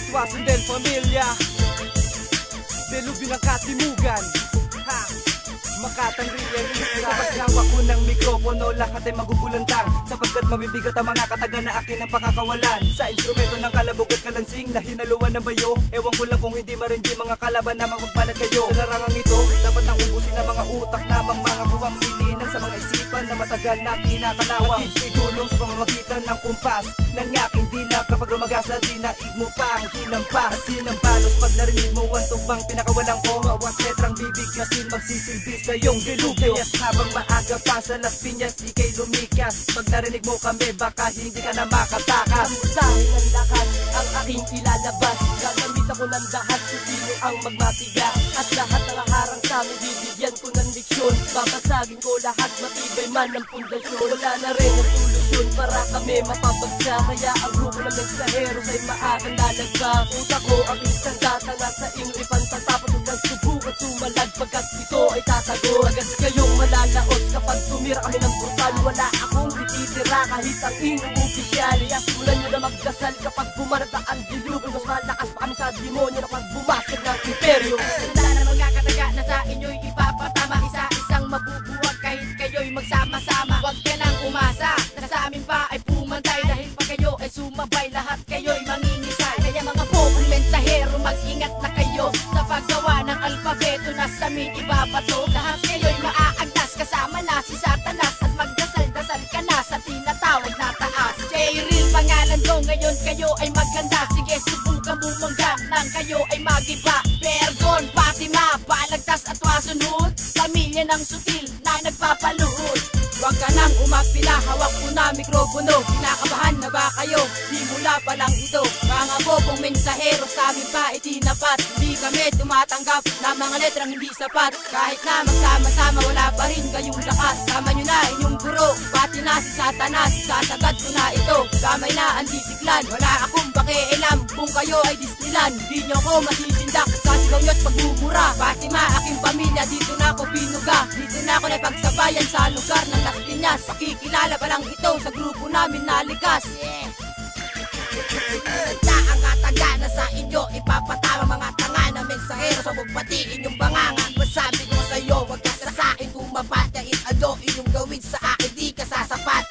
Tuwasan del Pamilya, Delubing ang katimugan, ha? Makatang realista. Sa paghawak ko ng mikropono, lahat ay magugulantang, sapagkat mabibigat ang mga kataga na akin ang pakakawalan. Sa instrumento ng kalabog at kalansing na hinaluan ng bayo, ewan ko lang kung hindi marindi mga kalaban na magpagpalat kayo. Sa larangang ito, dapat nang ubusin ang mga utak namang mga buwang milinan sa mga isipan na matagal na kinakalawang. Itulong sa pamamagitan ng kumpas ng aking dila, kapag rumagasa dinaig mo pa ang hinampas. Sinambalos pag narinig mo ang tugbang pinakawalang ko, bawat letrang bibigyasin magsisilbi sa iyong dilubyo. Kaya't habang maaga pa sa Las Piñas, ikay lumikas. Pag narinig mo kami, baka hindi ka na makatakas. Dahil ang lakas ang aking ilalabas, gagamit ako ng lahat kung sino ang magmatigas. At lahat ng harang sa amin, bibigyan ko ng diksyon. Babasagin ko lahat, matibay man ang pundasyon. Wala na rin ang solusyon para kami mapapagsa. Kaya ang grupo ng mensaheros ay maagang lalagpa. Utak ko ang isang data na sa ingripan, tatapos ng subukan sumalag, pagkat ito ay tatago. Agad kayong malalaos kapag tumira kami ng brutal. Wala akong ititira kahit ang inyong opisyal. Kaya simulan nyo na magdasal kapag bumarata ang dilubyo. Mas malakas pa kami sa demonyo na pag bumasag ng imperyo. Tanda na mga kataga na sa inyo'y ipapatama, isa-isang mabubuwag kahit kayo'y magsama-sama. Huwag ka nang umasa na sa amin pa ay pumantay, dahil pag kayo ay sumabay, lahat kayo'y mangingisay. Kaya mga popong mensahero, mag-ingat na kayo sa paggawa ng alfabeto na sa amin ibabato. Lahat kayo'y maaagdas, kasama na si Satanas, at magdasal-dasal ka na sa tinatawag na taas. J-Real pangalan ko, ngayon kayo ay maganda. Sige, subukan bumangga nang kayo ay magiba. Bergon, Fatima, Balagtas at Wasunod, pamilya ng sutil na nagpapaluhod. Huwag ka nang umapila, hawak ko na mikropono. Kinakabahan na ba kayo? Simula pa lang ito. Mga bobong mensahero sa amin pa itinapat. Hindi kami tumatanggap na mga letrang hindi sapat. Kahit na magsama-sama, wala pa rin kayong lakas. Sama nyo na inyong guro, pati na si Satanas. Sasagad ko na ito, gamay na ang disiklan. Wala akong pakialam kung kayo ay Disneyland. Di nyo ko masisindak sa sigaw nyo't pagmumura. Fatima, aking pamilya, dito na ako binuga. Dito na ako napagsabayan sa lugar ng Las Piñas. Pakikilala pa lang ito sa grupo namin na likas. Na ang kataga na sa inyo, ipapatama mga tanga na mensahero sa bugpatiin yung banganga. Masabi ko sa'yo, wag ka sa akin tumapat. Kahit ano inyong gawin sa akin, di ka sasapat.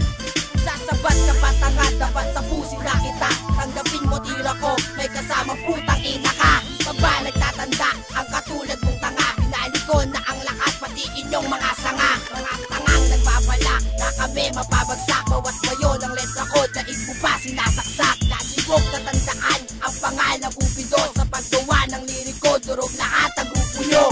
Sasabat ka pa tanga, dapat tapusin na kita. Tanggapin mo tira ko, may kasamang putang ina ka. Paba nagtatanda, ang katulad mong tanga. Pinali ko na ang lakas, pati inyong mga sanga. Mga tangang nagbabalak na kami mapabagsak. Bawat bayo ng letra ko, daig mo pa sinasaksak. Nasibok na tandaan ang pangalan Cupido. Sa paggawa ng liriko, durog lahat ang grupo nyo.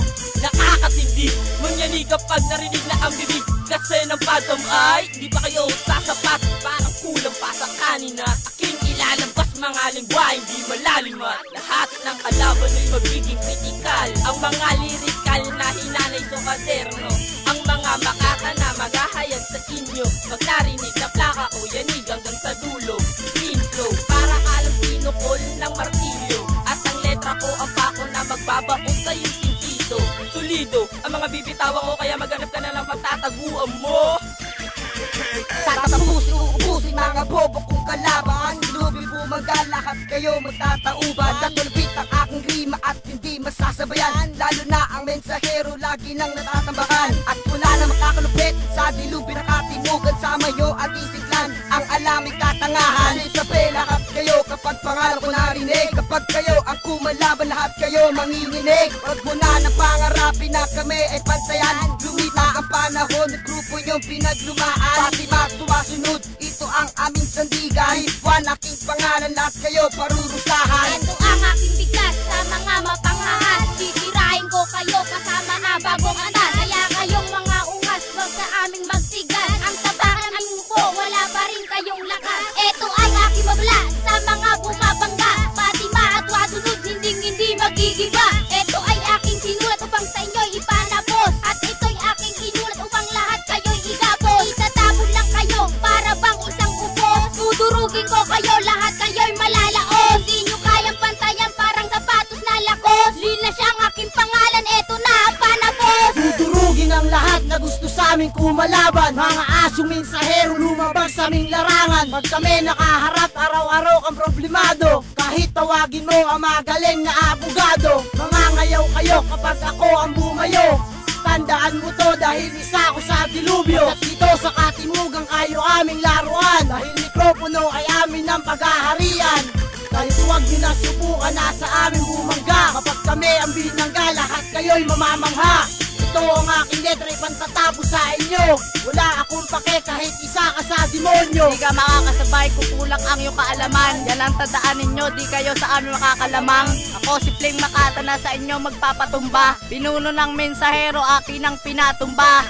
Nakakatindi, mangyani kapag narinig na ang bibig. Kasi ng pagdam ay di pa kayo sasapat. Parang kulang pa sa kanina. Aking ilalabas mga lingwa, hindi malalim at lahat ng kalaban ay magiging kritikal. Ang mga lirikal na hinanay sa kaderno, ang mga makata na maghahayag sa inyo. Pag narinig na plaka o yanig hanggang sa dulo, clean flow, para alam pinukol ng martilyo. At ang letra ko ang pako na magbabaon sa iyong sentido. Solido ang mga bibitawan ko, kaya maghanap ka na lang pagtataguan mo. Tatapusin, uubusin mga bobo kong kalaban. Lubi bumaga, lahat kayo magtatauban. Tatulbit ang aking rima at hindi masasabayan. Lalo na ang mensahero, lagi nang natatambakan. At wala na makakalupit sa dilubi ng katimugan. Sama nyo at isiklan ang alamig katangahan. Sitabi lahat kayo kapag pangalan ko narinig. Kapag kayo ang kumalaban, lahat kayo manginginig. Wag mo na ng pangarapin na kami ay pantayan. Lumita ang panahon at grupo nyong pinaglumaan. Fatima, sumasunod, ito ang aming sandigan. Hipwan, aking pangalan, lahat kayo parurusahan. Ito ang aking biglas sa mga mapangahan. Titirahin ko kayo kasama na bagong anal. Kaya kayong mga ungas, wag sa aming magtigan. Ang tabakan ng po, wala pa rin kayong lakas. Ito ay aking mabla sa mga bumabangga. Fatima at Wasunod, hindi magigiba. Ito ay aking sinulat upang sa inyo'y ipanapos. At ito'y aking inulat upang lahat kayo'y igapos. Itatapon lang kayo para bang isang upos. Dudurugin ko kayo, lahat kayo'y malalaos. Hindi nyo kayang Pag kami nakaharap, araw-araw kang problemado. Kahit tawagin mo ang magaling na abogado. Mangangayaw kayo kapag ako ang bumayo. Tandaan mo to dahil isa ako sa dilubyo. At dito sa Katimugang kayo aming laruan. Dahil mikropono ay amin ang paghaharian. Kahit huwag nyo na subukan, nasa amin bumangga. Kapag kami ang binangga, lahat kayo'y mamamangha. Ito ang aking letra, ipantatapos sa inyo. Wala akong pake kahit isa ka sa demonyo. Di ka makakasabay kung kulang ang iyong kaalaman. Yan ang tandaan ninyo, di kayo sa amin makakalamang. Ako si Fling Makata na sa inyo magpapatumba. Pinuno ng mensahero, akin ang pinatumba.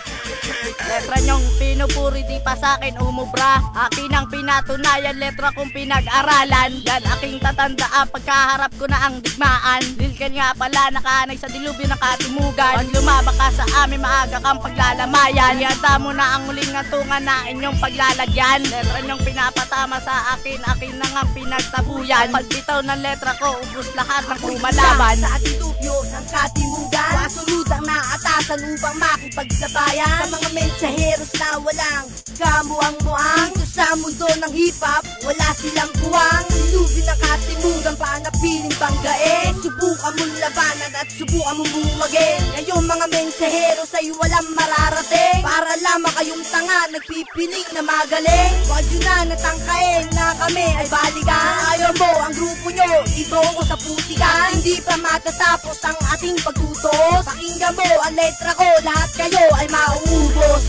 Letra nyong pinupuri, di pa sa'kin umubra. Akin ang pinatunayan, letra kong pinag-aralan. Yan aking tatandaan, pagkaharap ko na ang digmaan. Lilkan nga pala, nakahanay sa dilubyo ng Katimugan. Pag lumaba ka sa amin, maaga kang paglalamayan. Ihanda mo na ang muling ngatungan na inyong paglalagyan. Letra nyong pinapatama sa akin, akin na nga pinagtabuyan. Pagbitaw ng letra ko, ubus lahat ng kumalaban. Sa dilubyo ng Katimugan, masunod ang naatasan upang makipagsabayan. Sa mga mensaheros na walang kamuang-muang. Dito sa mundo ng hip-hop, wala silang buwang. Dilubyo ng Katimugan, panatiling banggain. Subukan mong labanan at subukan mong bumagin. Ngayong mga mensaheros ay walang mararating. Para lamang kayong tanga, nagpipiling na magaling. Huwag yun na natangkain na kami ay balikan. Ayaw mo ang grupo nyo, ito ko sa putikan. Hindi pa matatapos ang ating pagtutos. Pakinggan mo ang letra ko, lahat kayo ay mauubos.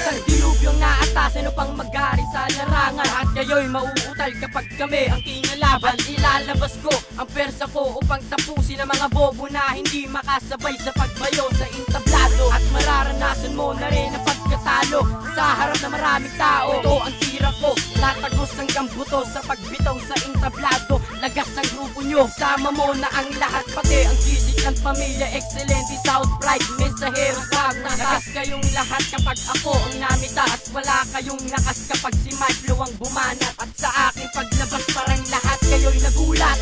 Sa dilubyong naatasan upang mag-ari sa larangan. At kayo'y mauutal kapag kami ang kinalaban. Ilalabas ko ang persa ko upang tapusin ang mga bobo na hindi makasabay sa pagbayo sa entablado. At mararanasan mo na rin ang pagkatalo sa harap ng maraming tao. Ito ang tira ko, latagos hanggang buto sa pagbitaw sa entablado. Lagas ang grupo nyo, sama mo na ang lahat, pati ang gisik ng pamilya. Excelente South Pride, mensahero bag. Lagas kayong lahat kapag ako ang namita. At wala kayong lakas kapag si Mike Lo ang bumanat. At sa aking paglabas parang lahat kayo'y nagulat.